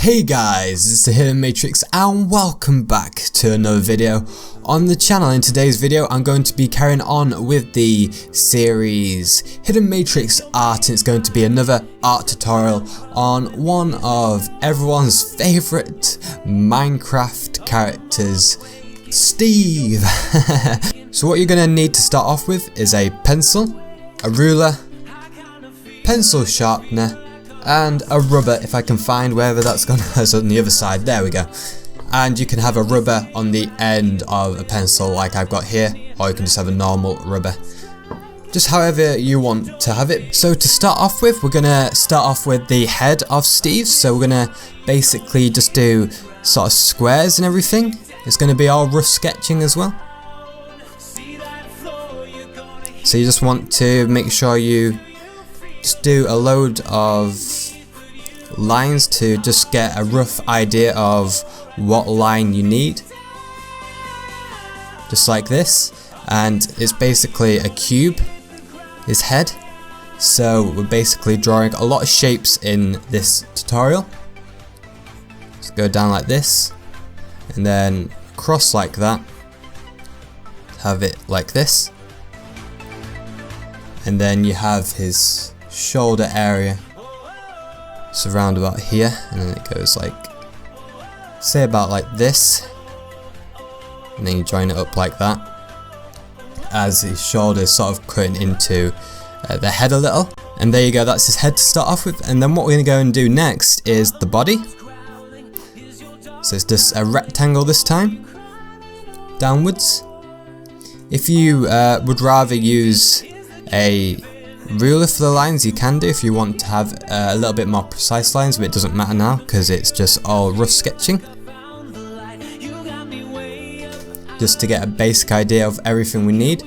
Hey guys, it's the Hidden Matrix and welcome back to another video on the channel. In today's video I'm going to be carrying on with the series Hidden Matrix Art, and it's going to be another art tutorial on one of everyone's favourite Minecraft characters, Steve. So what you're going to need to start off with is a pencil, a ruler, pencil sharpener, and a rubber, if I can find wherever that's gone. That's on the other side, there we go. And you can have a rubber on the end of a pencil like I've got here, or you can just have a normal rubber, just however you want to have it. So to start off with, we're gonna start off with the head of Steve. So we're gonna basically just do sort of squares and everything. It's gonna be all rough sketching as well. So you just want to make sure you just do a load of lines to just get a rough idea of what line you need, just like this. And it's basically a cube, his head, so we're basically drawing a lot of shapes in this tutorial. Just go down like this and then cross like that, have it like this, and then you have his shoulder area, so around about here, and then it goes like, say about like this, and then you join it up like that, as his shoulder is sort of cutting into the head a little. And there you go, that's his head to start off with. And then what we're going to go and do next is the body. So it's just a rectangle this time, downwards. If you would rather use a ruler for the lines, you can do if you want to have a little bit more precise lines, but it doesn't matter now because it's just all rough sketching, just to get a basic idea of everything we need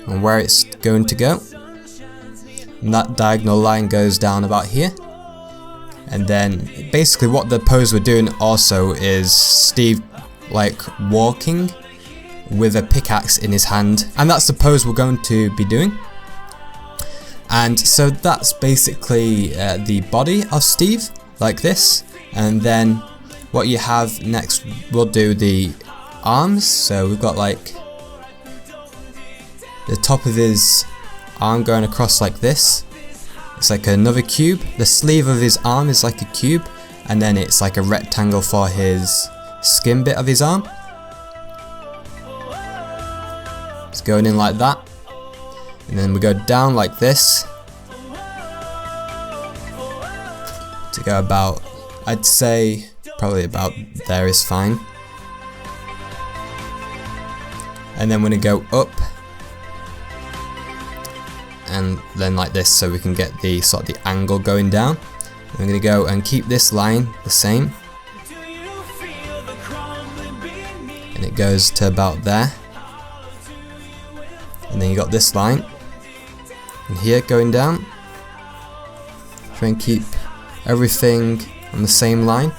and where it's going to go. And that diagonal line goes down about here. And then basically what the pose we're doing also is Steve like walking with a pickaxe in his hand, and that's the pose we're going to be doing. And so that's basically the body of Steve, like this. And then what you have next, we'll do the arms. So we've got like the top of his arm going across like this. It's like another cube. The sleeve of his arm is like a cube, and then it's like a rectangle for his skin bit of his arm. It's going in like that. And then we go down like this to go about, I'd say probably about there is fine. And then we're going to go up and then like this, so we can get the sort of the angle going down. And we're going to go and keep this line the same, and it goes to about there. And then you got this line and here going down. Try and keep everything on the same line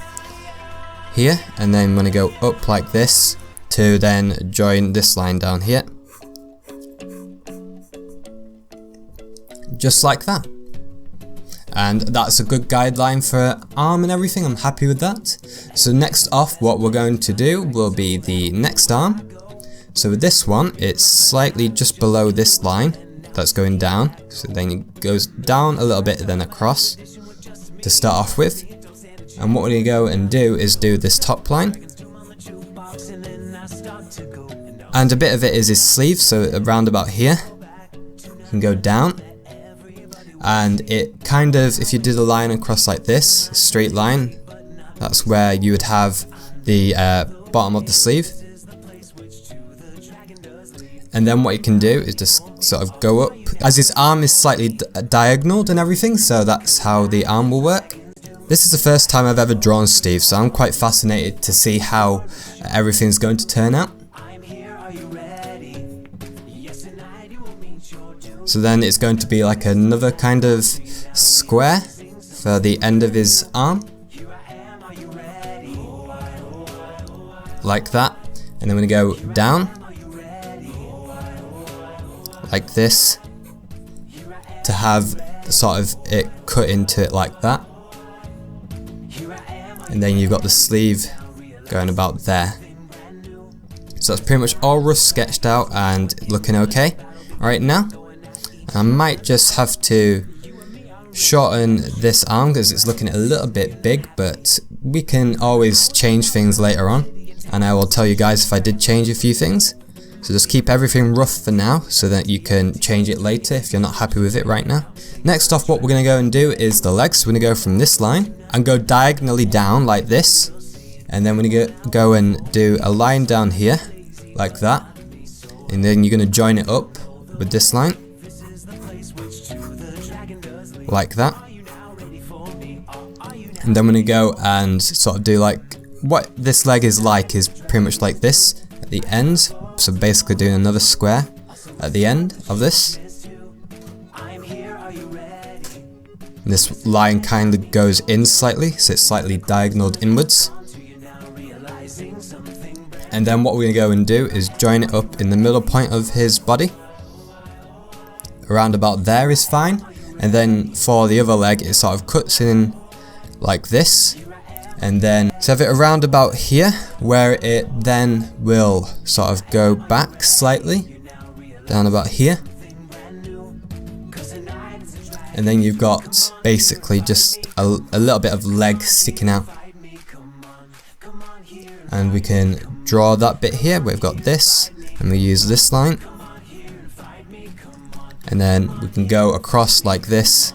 here, and then I'm going to go up like this to then join this line down here, just like that. And that's a good guideline for arm and everything. I'm happy with that. So next off, what we're going to do will be the next arm. So with this one, it's slightly just below this line that's going down, so then it goes down a little bit, then across to start off with. And what we're going to go and do is do this top line, and a bit of it is his sleeve, so around about here you can go down, and it kind of, if you did a line across like this, a straight line, that's where you would have the bottom of the sleeve. And then what you can do is just sort of go up, as his arm is slightly diagonal and everything, so that's how the arm will work. This is the first time I've ever drawn Steve, so I'm quite fascinated to see how everything's going to turn out. So then it's going to be like another kind of square for the end of his arm, like that. And then we're going to go down like this to have sort of it cut into it like that. and then you've got the sleeve going about there. So that's pretty much all rough sketched out and looking okay right now. I might just have to shorten this arm because it's looking a little bit big, but we can always change things later on, and I will tell you guys if I did change a few things. So just keep everything rough for now so that you can change it later if you're not happy with it right now. Next off, what we're going to go and do is the legs. So we're going to go from this line and go diagonally down like this, and then we're going to go and do a line down here like that, and then you're going to join it up with this line like that, and then we're going to go and sort of do like what this leg is pretty much like this at the end. So basically doing another square at the end of this. And this line kind of goes in slightly, so it's slightly diagonaled inwards. And then what we're going to go and do is join it up in the middle point of his body. Around about there is fine. And then for the other leg, it sort of cuts in like this. And then to have it around about here, where it then will sort of go back slightly, down about here. And then you've got basically just a little bit of leg sticking out. And we can draw that bit here. We've got this, and we use this line. And then we can go across like this.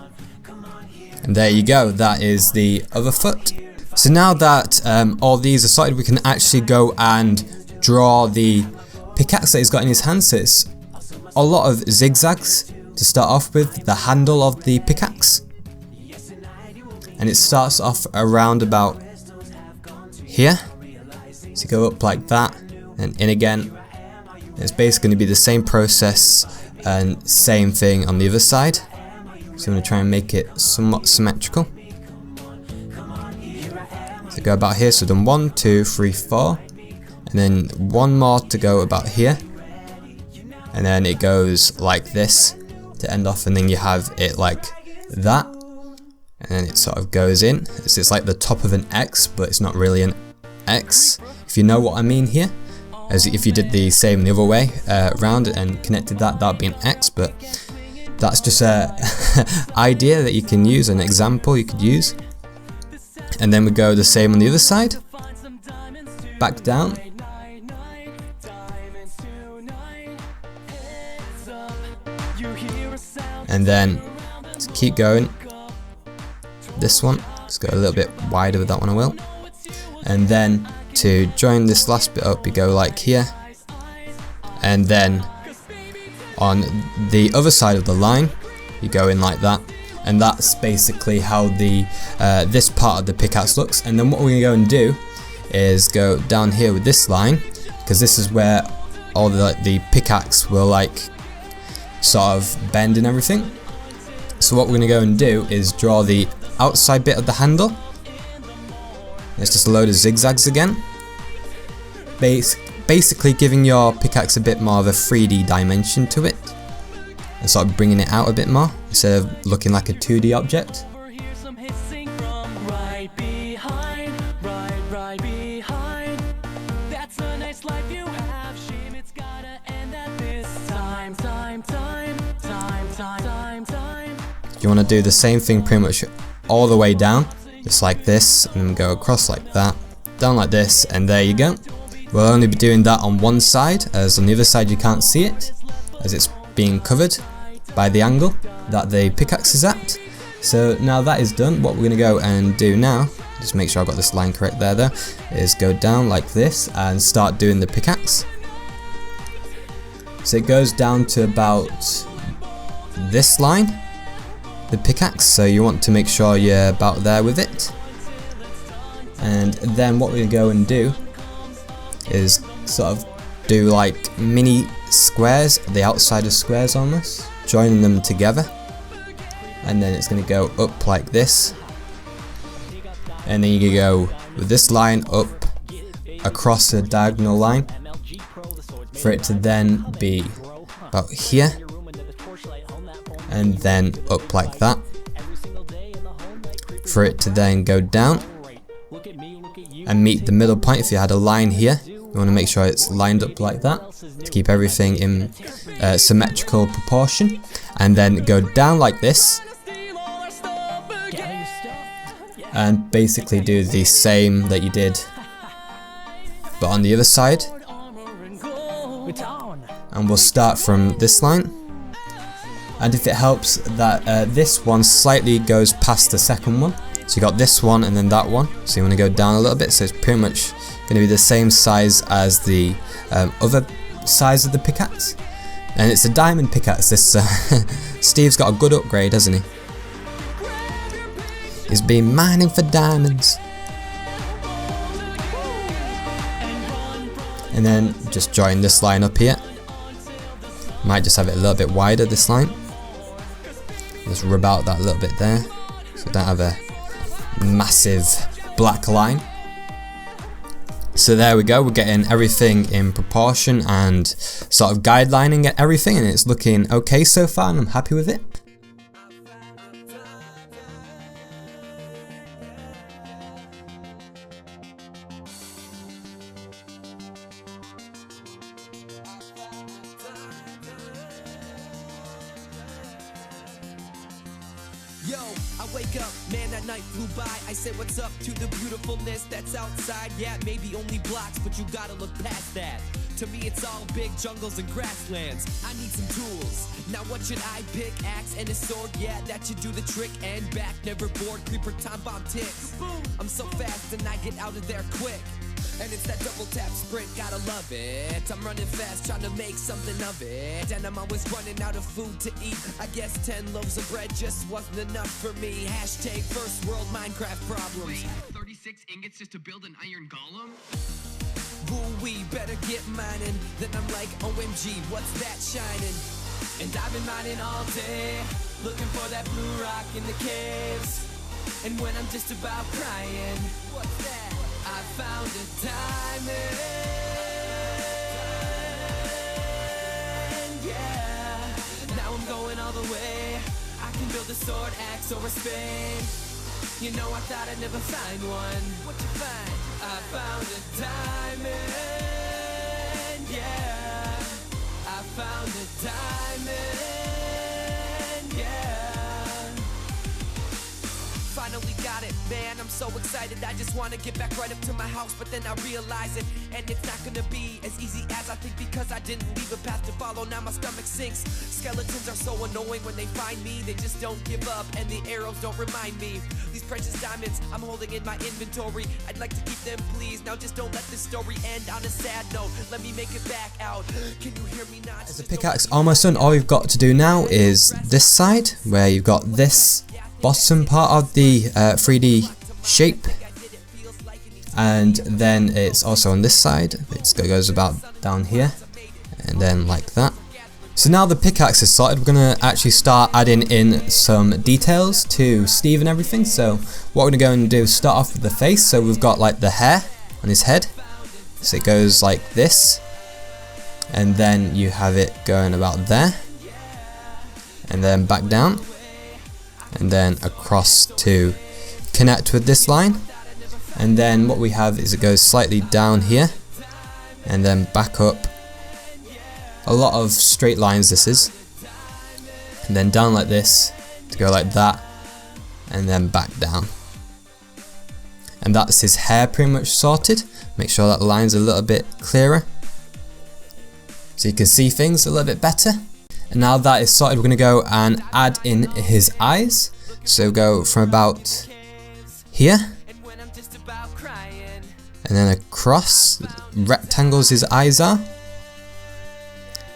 And there you go, that is the other foot. So now that all these are sorted, we can actually go and draw the pickaxe that he's got in his hand. So it's a lot of zigzags to start off with, the handle of the pickaxe. And it starts off around about here. So you go up like that and in again. It's basically going to be the same process and same thing on the other side. So I'm going to try and make it somewhat symmetrical. So go about here, so done 1, 2, 3, 4, and then one more to go about here, and then it goes like this to end off, and then you have it like that, and then it sort of goes in. So it's like the top of an X, but it's not really an X, if you know what I mean here. As if you did the same the other way around and connected that would be an X, but that's just a idea that you can use, an example you could use. And then we go the same on the other side, back down, and then to keep going, this one, let's go a little bit wider with that one I will, and then to join this last bit up you go like here, and then on the other side of the line you go in like that. And that's basically how the this part of the pickaxe looks. And then what we're going to go and do is go down here with this line, because this is where all the pickaxe will like sort of bend and everything. So what we're going to go and do is draw the outside bit of the handle. It's just a load of zigzags again. Basically giving your pickaxe a bit more of a 3D dimension to it, and sort of bringing it out a bit more instead of looking like a 2D object. You want to do the same thing pretty much all the way down, just like this, and then go across like that, down like this, and there you go. We'll only be doing that on one side, as on the other side you can't see it, as it's being covered by the angle that the pickaxe is at. So now that is done, what we're going to go and do now, just make sure I've got this line correct there though, is go down like this and start doing the pickaxe. So it goes down to about this line, the pickaxe, so you want to make sure you're about there with it. And then what we're going to go and do is sort of do like mini squares, the outside of squares almost, joining them together, and then it's going to go up like this, and then you can go with this line up across the diagonal line for it to then be about here, and then up like that for it to then go down and meet the middle point. If you had a line here, you want to make sure it's lined up like that to keep everything in symmetrical proportion, and then go down like this and basically do the same that you did but on the other side. And we'll start from this line, and if it helps that this one slightly goes past the second one, so you got this one and then that one, so you want to go down a little bit, so it's pretty much going to be the same size as the other size of the pickaxe. And it's a diamond pickaxe. This Steve's got a good upgrade, hasn't he? He's been mining for diamonds. And then just join this line up here. Might just have it a little bit wider, this line. Just rub out that little bit there, so we don't have a massive black line. So there we go, we're getting everything in proportion and sort of guidelining everything, and it's looking okay so far, and I'm happy with it. Yo, I wake up, man, that night flew by. I say what's up to the beautifulness that's outside. Yeah, maybe only blocks, but you gotta look past that. To me it's all big jungles and grasslands. I need some tools. Now what should I pick? Axe and a sword, yeah, that should do the trick. And back, never bored, creeper time bomb ticks. I'm so fast and I get out of there quick. And it's that double tap sprint, gotta love it. I'm running fast, trying to make something of it. And I'm always running out of food to eat. I guess 10 loaves of bread just wasn't enough for me. Hashtag first world Minecraft problems. Wait, 36 ingots just to build an iron golem? Ooh, we better get mining. Then I'm like, OMG, what's that shining? And I've been mining all day, looking for that blue rock in the caves. And when I'm just about crying, what's that? I found a diamond, yeah. Now I'm going all the way. I can build a sword, axe, or a spade. You know I thought I'd never find one. What'd you find? I found a diamond, yeah. I found a diamond, yeah. Finally got it, man, I'm so excited. I just wanna get back right up to my house, but then I realize it, and it's not gonna be as easy as I think, because I didn't leave a path to follow. Now my stomach sinks. Skeletons are so annoying when they find me. They just don't give up, and the arrows don't remind me. These precious diamonds I'm holding in my inventory, I'd like to keep them, please. Now just don't let this story end on a sad note. Let me make it back out. Can you hear me now? As a pickaxe almost done, all you've got to do now is this side, where you've got this bottom part of the 3D shape, and then it's also on this side. It goes about down here, and then like that. So now the pickaxe is sorted, we're gonna actually start adding in some details to Steve and everything. So what we're gonna go and do is start off with the face. So we've got like the hair on his head, so it goes like this, and then you have it going about there, and then back down, and then across to connect with this line. And then what we have is it goes slightly down here and then back up. A lot of straight lines this is, and then down like this to go like that, and then back down. And that's his hair pretty much sorted. Make sure that line's a little bit clearer so you can see things a little bit better. And now that is sorted, we're going to go and add in his eyes. So go from about here, and then across, rectangles his eyes are,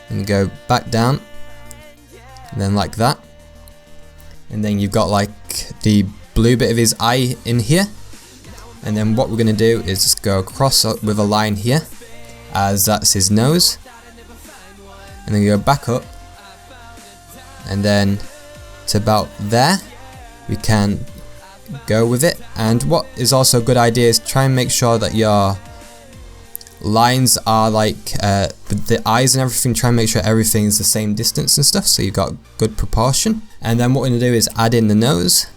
and go back down, and then like that. And then you've got like the blue bit of his eye in here. And then what we're going to do is just go across with a line here, as that's his nose. And then go back up, and then to about there we can go with it. And what is also a good idea is try and make sure that your lines are like with the eyes and everything, try and make sure everything is the same distance and stuff, so you've got good proportion. And then what we're going to do is add in the nose,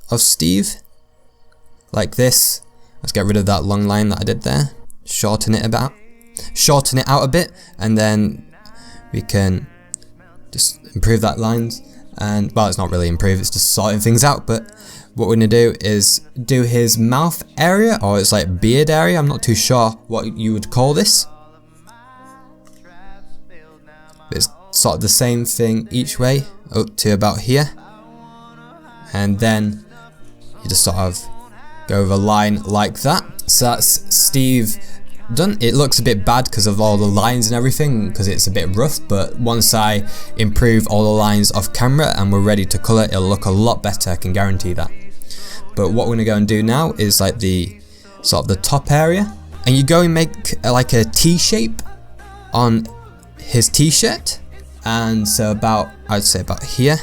of Steve, like this. Let's get rid of that long line that I did there, shorten it out a bit, and then we can just improve that lines. And well, it's not really improve, it's just sorting things out. But what we're gonna do is do his mouth area, or it's like beard area, I'm not too sure what you would call this. It's sort of the same thing each way up to about here, and then you just sort of go over a line like that. So that's Steve done. It looks a bit bad because of all the lines and everything, because it's a bit rough, but once I improve all the lines off camera and we're ready to colour, it'll look a lot better, I can guarantee that. But what we're going to go and do now is like the sort of the top area, and you go and make like a T shape on his t-shirt, and so about, I'd say about here,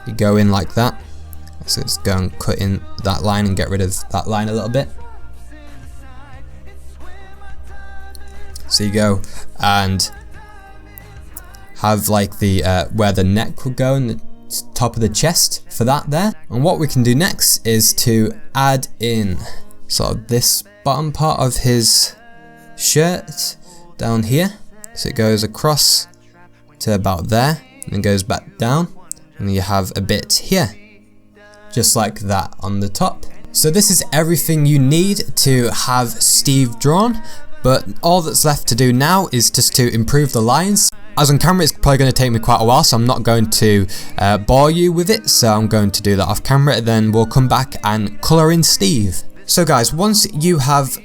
you go in like that. So let's go and cut in that line and get rid of that line a little bit. So you go and have like the where the neck will go and the top of the chest for that there. And what we can do next is to add in sort of this bottom part of his shirt down here. So it goes across to about there and goes back down, and you have a bit here, just like that on the top. So this is everything you need to have Steve drawn, but all that's left to do now is just to improve the lines. As on camera, it's probably going to take me quite a while, so I'm not going to bore you with it, so I'm going to do that off camera, then we'll come back and colour in Steve. So guys, once you have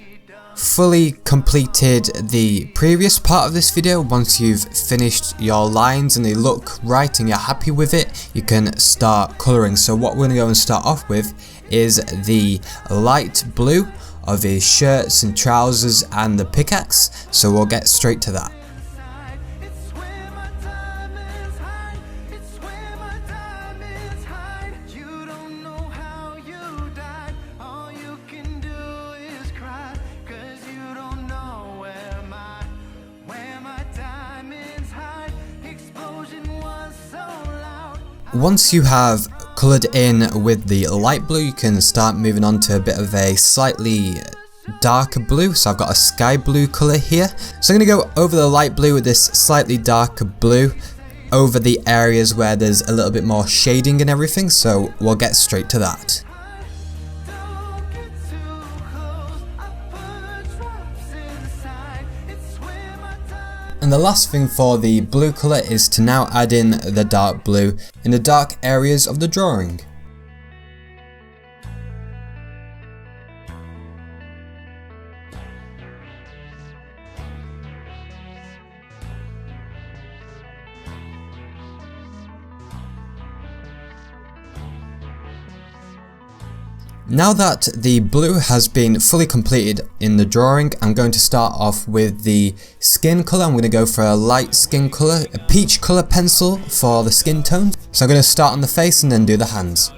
fully completed the previous part of this video, once you've finished your lines and they look right and you're happy with it, you can start colouring. So what we're going to go and start off with is the light blue of his shirts and trousers and the pickaxe, so we'll get straight to that. Once you have coloured in with the light blue, you can start moving on to a bit of a slightly darker blue. So I've got a sky blue colour here. So I'm going to go over the light blue with this slightly darker blue over the areas where there's a little bit more shading and everything. So we'll get straight to that. And the last thing for the blue colour is to now add in the dark blue in the dark areas of the drawing. Now that the blue has been fully completed in the drawing, I'm going to start off with the skin colour. I'm going to go for a light skin colour, a peach colour pencil for the skin tone. So I'm going to start on the face and then do the hands.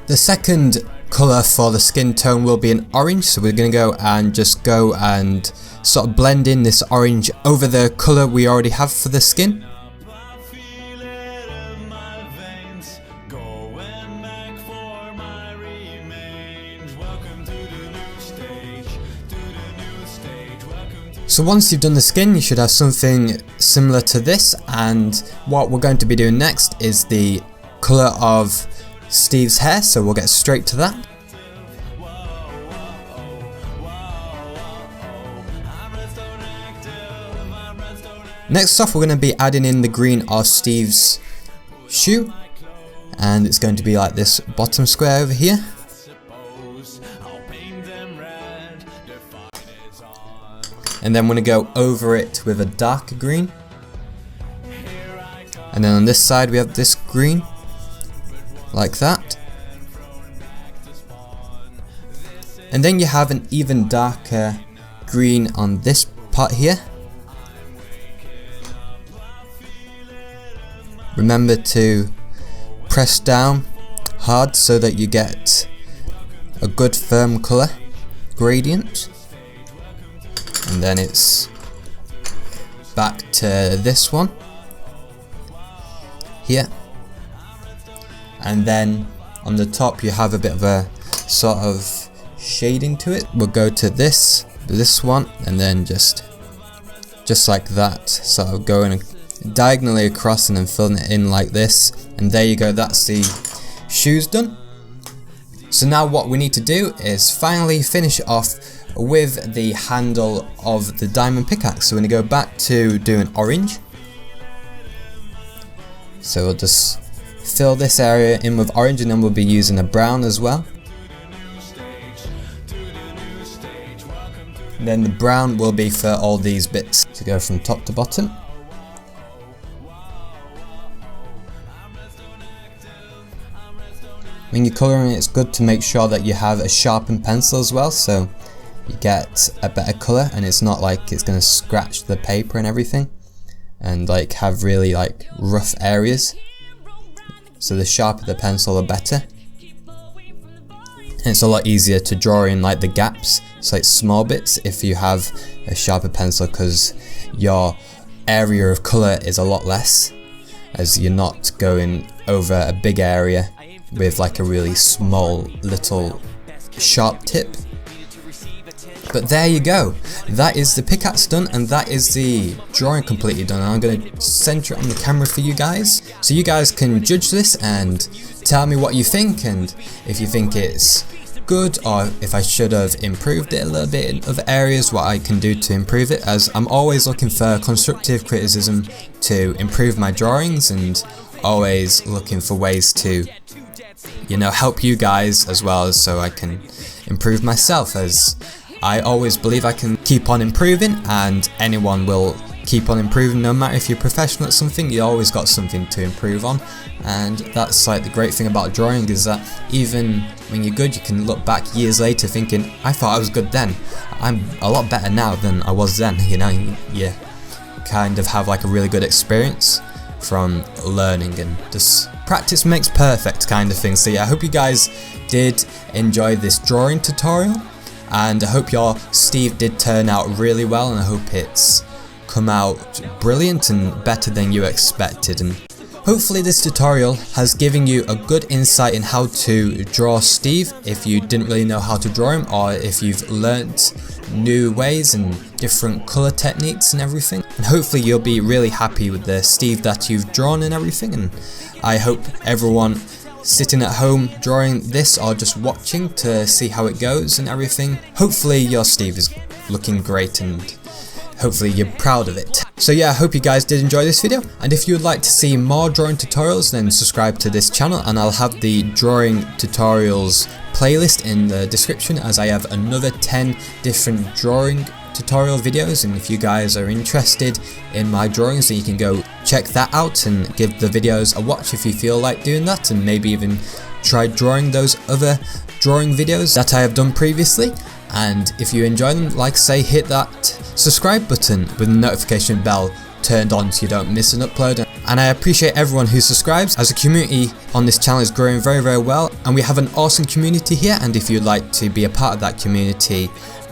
The second colour for the skin tone will be an orange, so we're going to go and sort of blend in this orange over the colour we already have for the skin. So once you've done the skin, you should have something similar to this, and what we're going to be doing next is the colour of Steve's hair, so we'll get straight to that. Next off, we're going to be adding in the green of Steve's shoe, and it's going to be like this bottom square over here. And then we're going to go over it with a darker green, and then on this side we have this green, like that. And then you have an even darker green on this part here. Remember to press down hard so that you get a good firm colour gradient, and then it's back to this one here, and then on the top you have a bit of a sort of shading to it. We'll go to this one, and then just like that, sort of going diagonally across and then filling it in like this, and there you go, that's the shoes done. So now what we need to do is finally finish off with the handle of the diamond pickaxe. So we're going to go back to doing orange. So we'll just fill this area in with orange, and then we'll be using a brown as well. And then the brown will be for all these bits, to go from top to bottom. When you're colouring, it's good to make sure that you have a sharpened pencil as well, so you get a better colour and it's not like it's going to scratch the paper and everything, and like have really like rough areas. So the sharper the pencil, the better. And it's a lot easier to draw in like the gaps, so like small bits, if you have a sharper pencil, because your area of colour is a lot less, as you're not going over a big area with like a really small little sharp tip. But there you go, that is the pickaxe done, and that is the drawing completely done. I'm going to center it on the camera for you guys, so you guys can judge this and tell me what you think, and if you think it's good or if I should have improved it a little bit in other areas, what I can do to improve it, as I'm always looking for constructive criticism to improve my drawings, and always looking for ways to, you know, help you guys as well, as so I can improve myself, as I always believe I can keep on improving, and anyone will keep on improving. No matter if you're professional at something, you always got something to improve on, and that's like the great thing about drawing, is that even when you're good, you can look back years later thinking, I thought I was good then, I'm a lot better now than I was then. You know, you kind of have like a really good experience from learning, and just practice makes perfect kind of thing. So yeah, I hope you guys did enjoy this drawing tutorial, and I hope your Steve did turn out really well, and I hope it's come out brilliant and better than you expected. And hopefully this tutorial has given you a good insight in how to draw Steve if you didn't really know how to draw him, or if you've learnt new ways and different colour techniques and everything. And hopefully you'll be really happy with the Steve that you've drawn and everything, and I hope everyone sitting at home drawing this or just watching to see how it goes and everything, hopefully your Steve is looking great and hopefully you're proud of it. So yeah, I hope you guys did enjoy this video, and if you would like to see more drawing tutorials, then subscribe to this channel, and I'll have the drawing tutorials playlist in the description, as I have another 10 different drawing tutorial videos, and if you guys are interested in my drawings, then you can go check that out and give the videos a watch if you feel like doing that, and maybe even try drawing those other drawing videos that I have done previously. And if you enjoy them, like I say, hit that subscribe button with the notification bell turned on so you don't miss an upload. And I appreciate everyone who subscribes, as the community on this channel is growing very, very well, and we have an awesome community here, and if you'd like to be a part of that community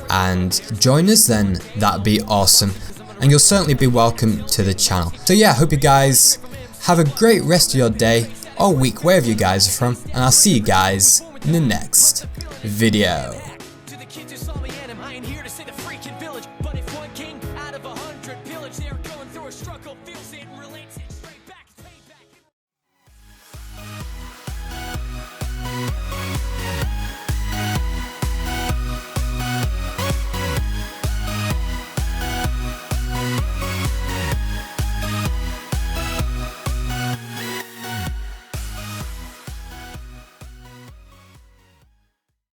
and join us, then that'd be awesome, and you'll certainly be welcome to the channel. So yeah, I hope you guys have a great rest of your day or week, wherever you guys are from, and I'll see you guys in the next video. To the kids who saw me and I ain't here to say the freaking village, but if one king out of 100 pillage, they're going through a struggle, feels it and relates it.